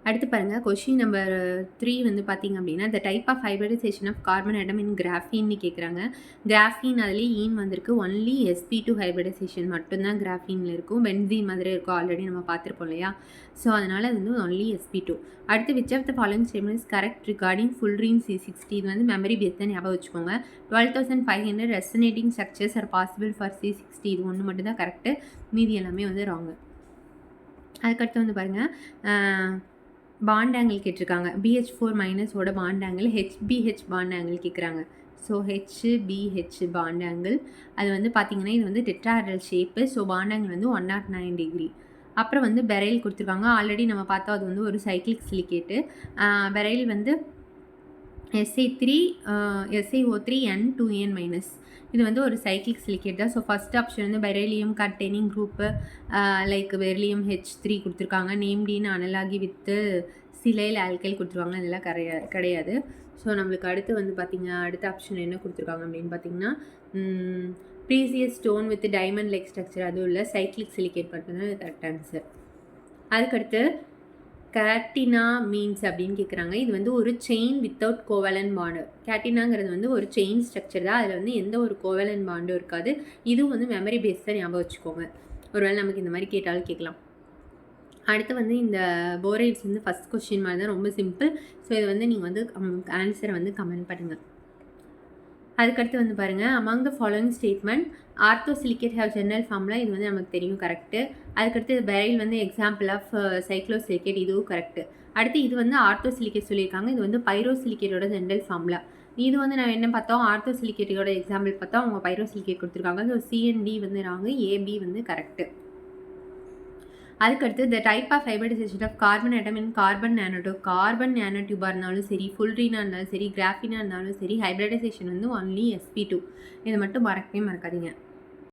அடுத்து பாருங்கள் question number 3 வந்து பார்த்திங்க அப்படின்னா the type of hybridisation of carbon atom in கிராஃபீன்னு கேட்குறாங்க. கிராஃபீன் அதுலேயே ஈன் வந்திருக்கு. ஒன்லி sp2 ஹைப்ரிடைசேஷன் மட்டும்தான் கிராஃபீனில் இருக்கும். பென்சீன் மாதிரி இருக்கும், ஆல்ரெடி நம்ம பார்த்துருப்போம் இல்லையா. ஸோ அதனால் அது வந்து ஒன்லி sp2. அடுத்து which of the following statement is correct regarding fullerene C60. இது வந்து மெமரி பேஸ் தான், ஞாபகம் வச்சுக்கோங்க. 12,500 resonating structures are possible for C60. இது ஒன்று மட்டும் தான் கரெக்டு, மீதி எல்லாமே வந்து ராங்கு. அதுக்கடுத்து வந்து பாருங்கள் பாண்ட் ஆங்கிள் கேட்டிருக்காங்க. BH4- ஓட bond angle HBH bond angle கேட்குறாங்க. ஸோ HBH பாண்ட் ஆங்கிள் அது வந்து பார்த்திங்கன்னா இது வந்து tetrahedral shape. So bond angle வந்து 109 டிகிரி. அப்புறம் வந்து பெரைல் கொடுத்துருக்காங்க. ஆல்ரெடி நம்ம பார்த்தோம், அது வந்து ஒரு சைக்ளிக் சிலிக்கேட்டு. பெரைல் வந்து SI3 SiO3N2N-. இது வந்து ஒரு சைக்ளிக் சிலிக்கேட் தான். ஸோ ஃபஸ்ட் ஆப்ஷன் வந்து beryllium containing group like beryllium H3 கொடுத்துருக்காங்க. நேம்டின்னு அனலாகி வித்து சிலைல் ஆல்கைல் கொடுத்துருவாங்க. இதெல்லாம் கிடையாது. ஸோ நம்மளுக்கு அடுத்து வந்து பார்த்திங்கன்னா அடுத்த ஆப்ஷன் என்ன கொடுத்துருக்காங்க அப்படின்னு பார்த்திங்கன்னா precious stone with diamond like structure, அதுவும் இல்லை சைக்ளிக் சிலிக்கேட் மட்டும்தான் கரெக்ட் ஆன்சர். அதுக்கடுத்து கேட்டினா மீன்ஸ் அப்படின்னு கேட்குறாங்க. இது வந்து ஒரு செயின் வித்தவுட் கோவலன் பாண்டு. கேட்டினாங்கிறது வந்து ஒரு செயின் ஸ்ட்ரக்சர் தான், அதில் வந்து எந்த ஒரு கோவலன் பாண்டும் இருக்காது. இதுவும் வந்து மெமரி பேஸ் தான், ஞாபகம் வச்சுக்கோங்க. ஒருவேளை நமக்கு இந்த மாதிரி கேட்டாலும் கேட்கலாம். அடுத்து வந்து இந்த போரைட்ஸ் வந்து ஃபஸ்ட் கொஸ்டின் மாதிரி தான், ரொம்ப சிம்பிள். ஸோ இது வந்து நீங்கள் வந்து ஆன்சரை வந்து கமெண்ட் பண்ணுங்கள். அதுக்கடுத்து வந்து பாருங்கள் among the following statement orthosilicate have general formula. இது வந்து நமக்கு தெரியும், கரெக்டு. அதுக்கடுத்து பெரைல் வந்து எக்ஸாம்பிள் ஆஃப் சைக்ளோசிலிக்கேட், இதுவும் கரெக்டு. அடுத்து இது வந்து ஆர்த்தோசிலிக்கேட் சொல்லியிருக்காங்க. இது வந்து பைரோசிலிக்கேட்டோட ஜெனரல் ஃபார்முலா. இது வந்து நான் என்ன பார்த்தோம், ஆர்த்தோசிலிக்கேட்டோட எக்ஸாம்பிள் பார்த்தோம், அவங்க பைரோசிலிக்கேட் கொடுத்துருக்காங்க. ஸோ CND வந்து ராங்கு, AB வந்து கரெக்டு. அதுக்கடுத்து the type of hybridisation of carbon atom in carbon nanotube. Carbon nano டியூபாக இருந்தாலும் சரி, ஃபுல்ரினாக இருந்தாலும் சரி, கிராஃபினாக இருந்தாலும் சரி, ஹைப்ரிடைசேஷன் வந்து ஒன்லி sp2. இதை மட்டும் மறக்கவே மறக்காதீங்க.